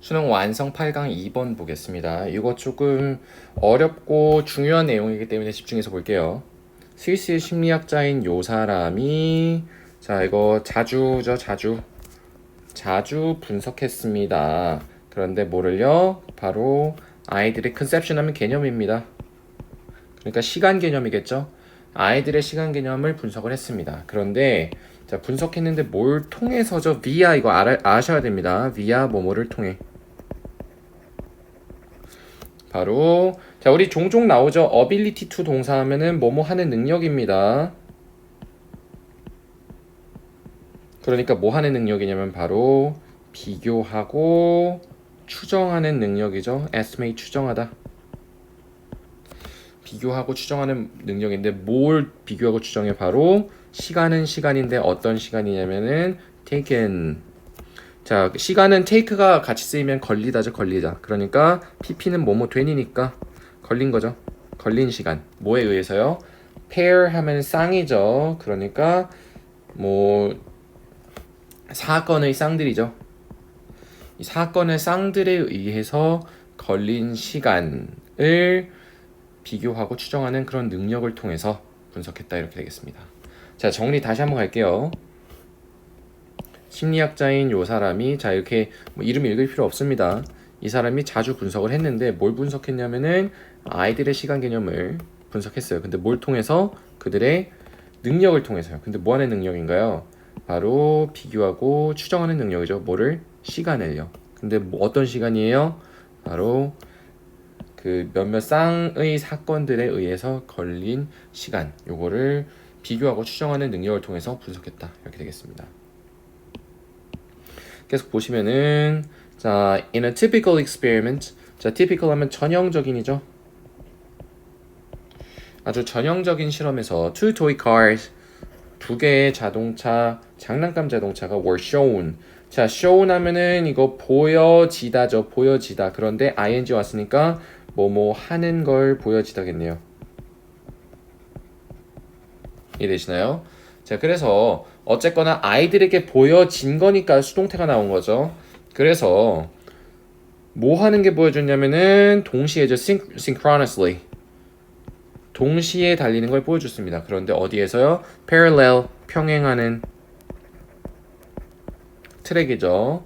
수능 완성 8강 2번 보겠습니다. 이거 조금 어렵고 중요한 내용이기 때문에 집중해서 볼게요. 스위스의 심리학자인 요 사람이 자 이거 자주 분석했습니다. 그런데 뭐를요? 바로 아이들의 컨셉션 하면 개념입니다. 그러니까 시간 개념이겠죠? 아이들의 시간 개념을 분석을 했습니다. 그런데 자 분석했는데 뭘 통해서죠? via 이거 아셔야 됩니다. via 뭐뭐를 통해. 바로 자 우리 종종 나오죠. ability to 동사 하면은 뭐뭐 하는 능력입니다. 그러니까 뭐 하는 능력이냐면 바로 비교하고 추정하는 능력이죠. estimate 추정하다. 비교하고 추정하는 능력인데 뭘 비교하고 추정해? 바로 시간은 시간인데 어떤 시간이냐면은 taken. 자 시간은 take가 같이 쓰이면 걸리다죠. 걸리다. 그러니까 pp는 뭐뭐 된이니까 걸린 거죠. 걸린 시간. 뭐에 의해서요? pair 하면 쌍이죠. 그러니까 뭐 사건의 쌍들이죠. 이 사건의 쌍들에 의해서 걸린 시간을 비교하고 추정하는 그런 능력을 통해서 분석했다 이렇게 되겠습니다. 자 정리 다시 한번 갈게요. 심리학자인 요 사람이 자 이렇게 뭐 이름 읽을 필요 없습니다. 이 사람이 자주 분석을 했는데 뭘 분석했냐면은 아이들의 시간 개념을 분석했어요. 근데 뭘 통해서? 그들의 능력을 통해서요. 근데 뭐 하는 능력인가요? 바로 비교하고 추정하는 능력이죠. 뭐를? 시간을요. 근데 뭐 어떤 시간이에요? 바로 그 몇몇 쌍의 사건들에 의해서 걸린 시간. 요거를 비교하고 추정하는 능력을 통해서 분석했다. 이렇게 되겠습니다. 계속 보시면은 자, in a typical experiment. 자, typical 하면 전형적인이죠. 아주 전형적인 실험에서 two toy cars 두 개의 자동차, 장난감 자동차가 were shown. 자, shown 하면은 이거 보여지다죠. 보여지다. 그런데 ing 왔으니까 뭐뭐 하는 걸 보여지다겠네요. 이해되시나요? 자, 그래서 어쨌거나 아이들에게 보여진 거니까 수동태가 나온 거죠. 그래서 뭐 하는 게 보여줬냐면은 동시에죠. synchronously. 동시에 달리는 걸 보여줬습니다. 그런데 어디에서요? parallel, 평행하는 트랙이죠.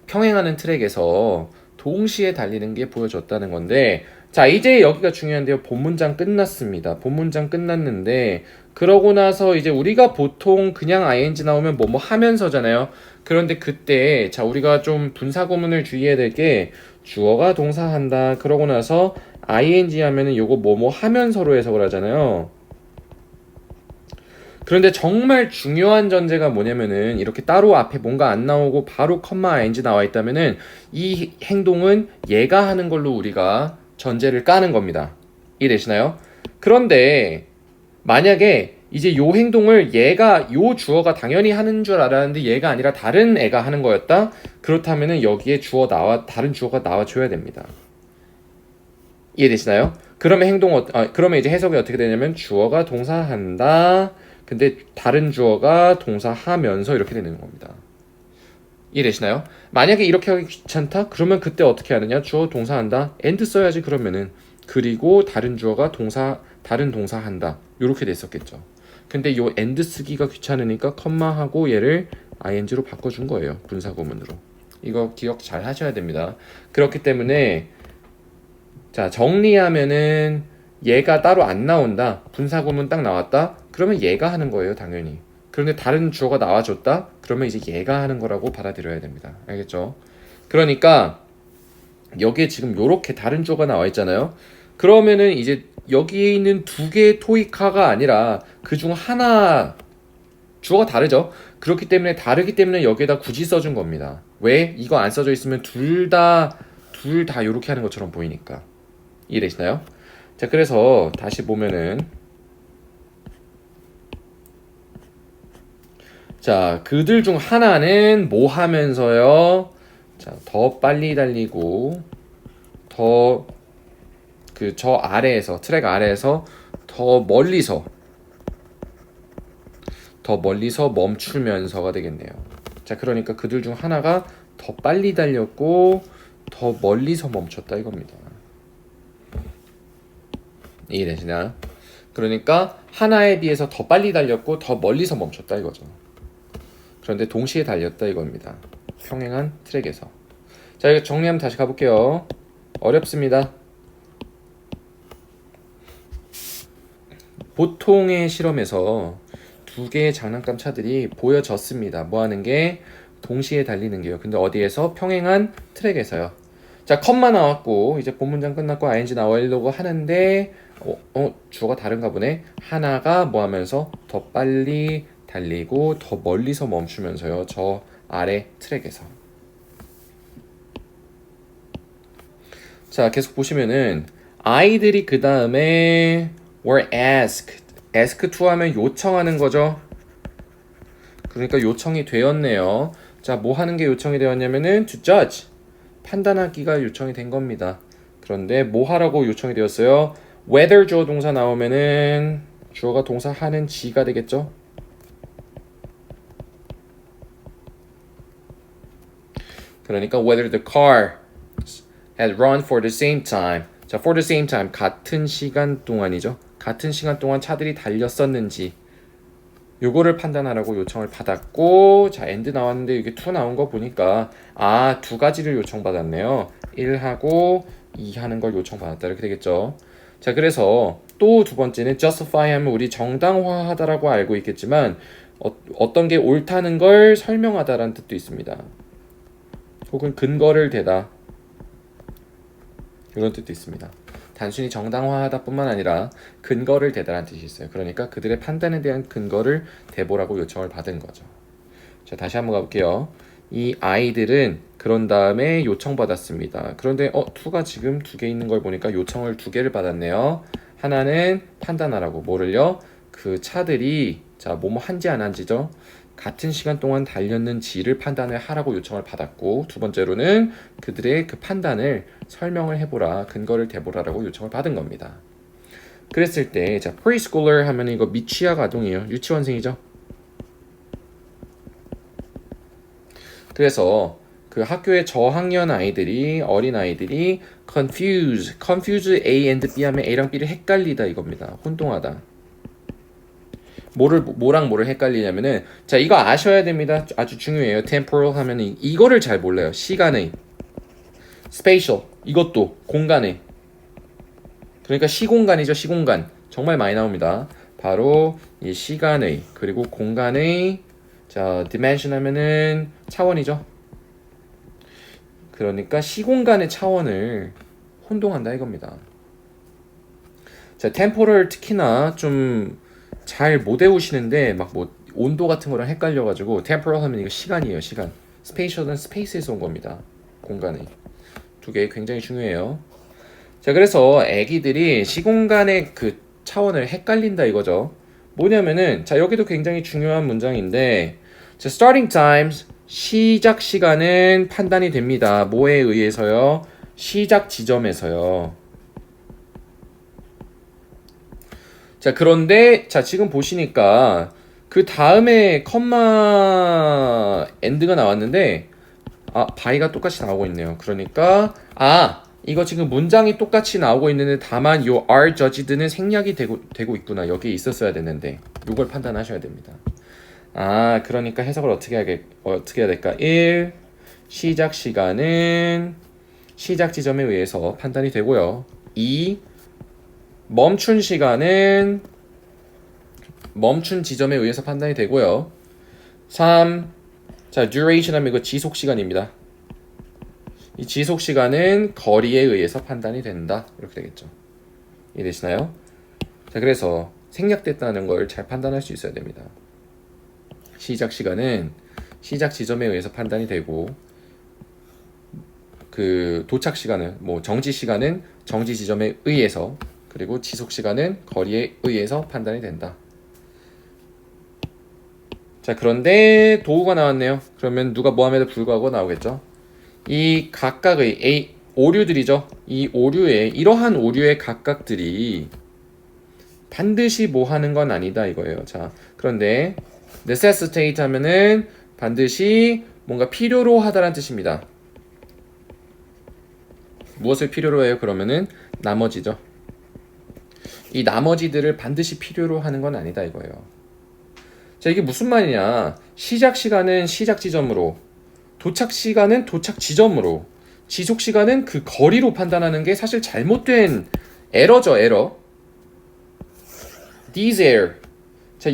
평행하는 트랙에서 동시에 달리는 게 보여줬다는 건데 자 이제 여기가 중요한데요. 본문장 끝났습니다. 본문장 끝났는데 그러고 나서 이제 우리가 보통 그냥 ing 나오면 뭐뭐 하면서잖아요. 그런데 그때 자 우리가 좀 분사구문을 주의해야 될 게 주어가 동사한다. 그러고 나서 ing 하면은 요거 뭐뭐 하면서로 해석을 하잖아요. 그런데 정말 중요한 전제가 뭐냐면은 이렇게 따로 앞에 뭔가 안 나오고 바로 컴마 ing 나와 있다면은 이 행동은 얘가 하는 걸로 우리가 전제를 까는 겁니다. 이해되시나요? 그런데 만약에 이제 요 행동을 얘가 요 주어가 당연히 하는 줄 알았는데 얘가 아니라 다른 애가 하는 거였다? 그렇다면은 여기에 다른 주어가 나와줘야 됩니다. 이해되시나요? 그러면 그러면 이제 해석이 어떻게 되냐면 주어가 동사한다. 근데 다른 주어가 동사하면서 이렇게 되는 겁니다. 이해되시나요? 만약에 이렇게 하기 귀찮다? 그러면 그때 어떻게 하느냐? 주어 동사한다. and 써야지 그러면은. 그리고 다른 주어가 다른 동사한다. 이렇게 됐었겠죠. 근데 요 and 쓰기가 귀찮으니까 컴마하고 얘를 ing로 바꿔준 거예요. 분사구문으로. 이거 기억 잘 하셔야 됩니다. 그렇기 때문에 자 정리하면은 얘가 따로 안 나온다. 분사구문 딱 나왔다. 그러면 얘가 하는 거예요, 당연히. 그런데 다른 주어가 나와줬다? 그러면 이제 얘가 하는 거라고 받아들여야 됩니다. 알겠죠? 그러니까 여기에 지금 요렇게 다른 주어가 나와 있잖아요. 그러면은 이제 여기에 있는 두 개의 토익화가 아니라 그중 하나 주어가 다르죠? 그렇기 때문에 다르기 때문에 여기에다 굳이 써준 겁니다. 왜? 이거 안 써져 있으면 둘 다 요렇게 하는 것처럼 보이니까. 이해되시나요? 자, 그래서 다시 보면은 자, 그들 중 하나는 뭐 하면서요? 자, 더 빨리 달리고 저 아래에서 트랙 아래에서 더 멀리서 멈추면서가 되겠네요. 자, 그러니까 그들 중 하나가 더 빨리 달렸고 더 멀리서 멈췄다 이겁니다. 이해되시나요? 그러니까 하나에 비해서 더 빨리 달렸고 더 멀리서 멈췄다 이거죠. 그런데 동시에 달렸다 이겁니다. 평행한 트랙에서. 자, 이거 정리하면 다시 가볼게요. 어렵습니다. 보통의 실험에서 두 개의 장난감 차들이 보여졌습니다. 뭐 하는 게? 동시에 달리는 게요. 근데 어디에서? 평행한 트랙에서요. 자, 컴마 나왔고 이제 본 문장 끝났고 ing 나오려고 하는데 주어가 다른가 보네. 하나가 뭐 하면서 더 빨리 달리고 더 멀리서 멈추면서요. 저 아래 트랙에서. 자, 계속 보시면은 아이들이 그 다음에 were asked. ask to 하면 요청하는 거죠. 그러니까 요청이 되었네요. 자, 뭐 하는 게 요청이 되었냐면은 to judge. 판단하기가 요청이 된 겁니다. 그런데 뭐 하라고 요청이 되었어요? whether 주어 동사 나오면은 주어가 동사 하는 지가 되겠죠? 그러니까 whether the car had run for the same time. 자, for the same time 같은 시간 동안이죠. 같은 시간 동안 차들이 달렸었는지 요거를 판단하라고 요청을 받았고, 자, and 나왔는데 이게 to 나온 거 보니까 두 가지를 요청받았네요. 1하고 2 하는 걸 요청받았다 이렇게 되겠죠. 자, 그래서 또 두 번째는 justify 하면 우리 정당화하다라고 알고 있겠지만 어떤 게 옳다는 걸 설명하다라는 뜻도 있습니다. 혹은 근거를 대다 이런 뜻도 있습니다. 단순히 정당화하다 뿐만 아니라 근거를 대다라는 뜻이 있어요. 그러니까 그들의 판단에 대한 근거를 대보라고 요청을 받은 거죠. 자, 다시 한번 가볼게요. 이 아이들은 그런 다음에 요청받았습니다. 그런데 to가 지금 두 개 있는 걸 보니까 요청을 두 개를 받았네요. 하나는 판단하라고 뭐를요? 그 차들이 자, 뭐뭐 한지 안 한지죠. 같은 시간 동안 달렸는지를 판단을 하라고 요청을 받았고, 두 번째로는 그들의 그 판단을 설명을 해보라, 근거를 대보라라고 요청을 받은 겁니다. 그랬을 때, 자, preschooler 하면 이거 미취학 아동이에요. 유치원생이죠. 그래서 그 학교의 저학년 아이들이, 어린 아이들이 confuse A and B 하면 A랑 B를 헷갈리다 이겁니다. 혼동하다. 뭐랑 뭐를 헷갈리냐면은, 자, 이거 아셔야 됩니다. 아주 중요해요. temporal 하면은 이거를 잘 몰라요. 시간의. spatial 이것도 공간의. 그러니까 시공간이죠. 시공간. 정말 많이 나옵니다. 바로 이 시간의 그리고 공간의 자, dimension 하면은 차원이죠. 그러니까 시공간의 차원을 혼동한다 이겁니다. 자, temporal 특히나 좀 잘 못 외우시는데 막 뭐 온도 같은 거랑 헷갈려가지고 temporal 하면 이거 시간이에요. 시간. spatial은 space에서 온 겁니다. 공간의. 두 개 굉장히 중요해요. 자, 그래서 애기들이 시공간의 그 차원을 헷갈린다 이거죠. 뭐냐면은 자, 여기도 굉장히 중요한 문장인데 자, starting times 시작 시간은 판단이 됩니다. 뭐에 의해서요? 시작 지점에서요. 자, 그런데 자, 지금 보시니까 그 다음에 컴마 엔드가 나왔는데 바이가 똑같이 나오고 있네요. 그러니까 이거 지금 문장이 똑같이 나오고 있는데 다만 요 are judged는 생략이 되고 있구나. 여기에 있었어야 됐는데 이걸 판단하셔야 됩니다. 그러니까 해석을 어떻게 해야 될까? 1. 시작 시간은 시작 지점에 의해서 판단이 되고요. 2. 멈춘 시간은 멈춘 지점에 의해서 판단이 되고요. 3. 자, duration 하면 이거 지속 시간입니다. 이 지속 시간은 거리에 의해서 판단이 된다. 이렇게 되겠죠. 이해되시나요? 자, 그래서 생략됐다는 걸 잘 판단할 수 있어야 됩니다. 시작 시간은 시작 지점에 의해서 판단이 되고 그 도착 시간은 정지 시간은 정지 지점에 의해서 그리고 지속 시간은 거리에 의해서 판단이 된다. 자, 그런데 도구가 나왔네요. 그러면 누가 뭐함에도 불구하고 나오겠죠. 이 각각의 오류들이죠. 이 오류의 이러한 오류의 각각들이 반드시 뭐 하는 건 아니다 이거예요. 자, 그런데 necessitate 하면은 반드시 뭔가 필요로 하다라는 뜻입니다. 무엇을 필요로 해요? 그러면은 나머지죠. 이 나머지들을 반드시 필요로 하는 건 아니다 이거예요. 자, 이게 무슨 말이냐? 시작 시간은 시작 지점으로, 도착 시간은 도착 지점으로, 지속 시간은 그 거리로 판단하는 게 사실 잘못된 에러죠, 에러. These error. 자,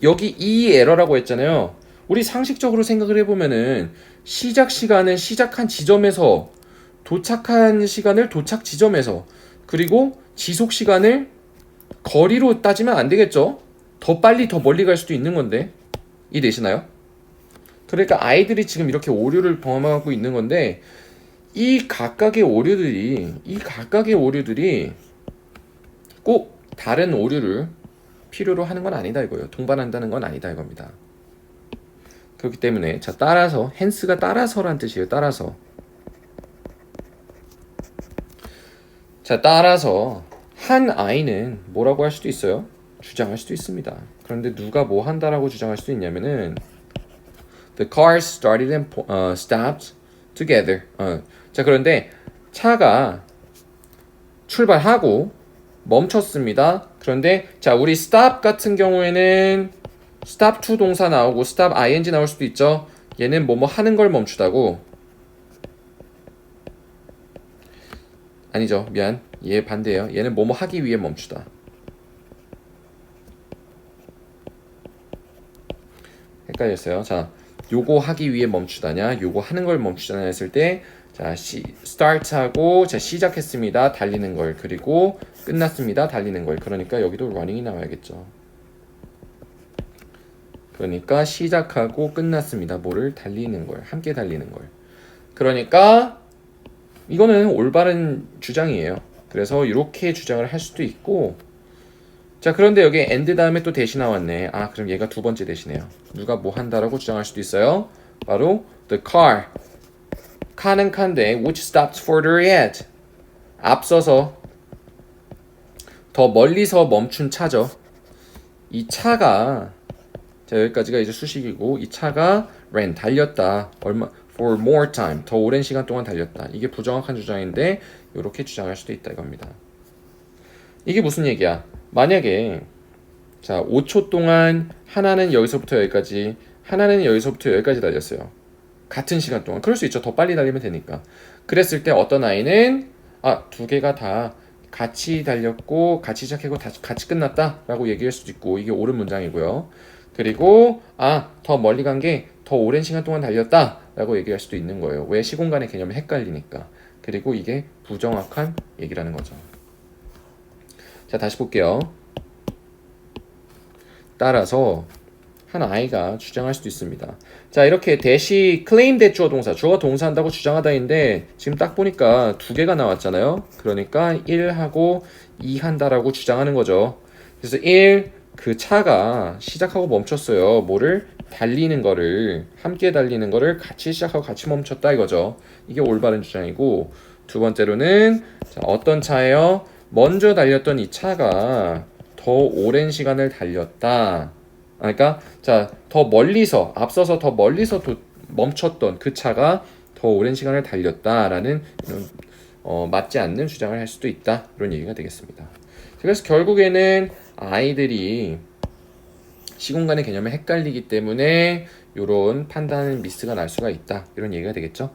여기 이 에러라고 했잖아요. 우리 상식적으로 생각을 해보면은 시작 시간은 시작한 지점에서, 도착한 시간을 도착 지점에서, 그리고 지속 시간을 거리로 따지면 안 되겠죠? 더 빨리 더 멀리 갈 수도 있는 건데. 이해되시나요? 그러니까 아이들이 지금 이렇게 오류를 범하고 있는 건데, 이 각각의 오류들이 꼭 다른 오류를 필요로 하는 건 아니다 이거예요. 동반한다는 건 아니다 이겁니다. 그렇기 때문에 자, 따라서 hence가 따라서란 뜻이에요. 따라서. 자, 따라서 한 아이는 뭐라고 할 수도 있어요? 주장할 수도 있습니다. 그런데 누가 뭐 한다라고 주장할 수도 있냐면은 The cars started and stopped together. 자, 그런데 차가 출발하고 멈췄습니다. 그런데 자, 우리 stop 같은 경우에는 stop to 동사 나오고 stop ing 나올 수도 있죠. 얘는 뭐뭐 하는 걸 멈추다고. 아니죠. 미안. 얘 반대예요. 얘는 뭐뭐 하기 위해 멈추다. 헷갈렸어요. 자, 요거 하기 위해 멈추다냐, 요거 하는 걸 멈추다냐 했을 때, 자, start하고, 자, 시작했습니다. 달리는 걸. 그리고 끝났습니다. 달리는 걸. 그러니까 여기도 running이 나와야겠죠. 그러니까 시작하고 끝났습니다. 뭐를 달리는 걸. 함께 달리는 걸. 그러니까 이거는 올바른 주장이에요. 그래서 이렇게 주장을 할 수도 있고, 자, 그런데 여기 and 다음에 또 대시 나왔네. 아, 그럼 얘가 두 번째 대시네요. 누가 뭐 한다라고 주장할 수도 있어요. 바로 the car. 카는 카인데 which stops further ahead. 앞서서 더 멀리서 멈춘 차죠. 이 차가, 자, 여기까지가 이제 수식이고, 이 차가 ran 달렸다. for more time. 더 오랜 시간 동안 달렸다. 이게 부정확한 주장인데 이렇게 주장할 수도 있다 이겁니다. 이게 무슨 얘기야? 만약에 자, 5초 동안 하나는 여기서부터 여기까지, 하나는 여기서부터 여기까지 달렸어요. 같은 시간 동안. 그럴 수 있죠. 더 빨리 달리면 되니까. 그랬을 때 어떤 아이는 두 개가 다 같이 달렸고 같이 시작하고 같이 끝났다 라고 얘기할 수도 있고, 이게 옳은 문장이고요. 그리고 더 멀리 간 게 더 오랜 시간 동안 달렸다 라고 얘기할 수도 있는 거예요. 왜? 시공간의 개념이 헷갈리니까. 그리고 이게 부정확한 얘기라는 거죠. 자, 다시 볼게요. 따라서 한 아이가 주장할 수도 있습니다. 자, 이렇게 대시 claim that 주어 동사, 주어가 동사한다고 주장하다인데 지금 딱 보니까 두 개가 나왔잖아요. 그러니까 1하고 2 한다라고 주장하는 거죠. 그래서 1, 그 차가 시작하고 멈췄어요. 뭐를? 달리는 거를, 함께 달리는 거를 같이 시작하고 같이 멈췄다 이거죠. 이게 올바른 주장이고, 두 번째로는 자, 어떤 차예요? 먼저 달렸던 이 차가 더 오랜 시간을 달렸다. 그러니까 자, 더 멀리서, 앞서서 더 멀리서 멈췄던 그 차가 더 오랜 시간을 달렸다라는 이런 맞지 않는 주장을 할 수도 있다. 이런 얘기가 되겠습니다. 그래서 결국에는 아이들이 시공간의 개념에 헷갈리기 때문에 이런 판단 미스가 날 수가 있다. 이런 얘기가 되겠죠.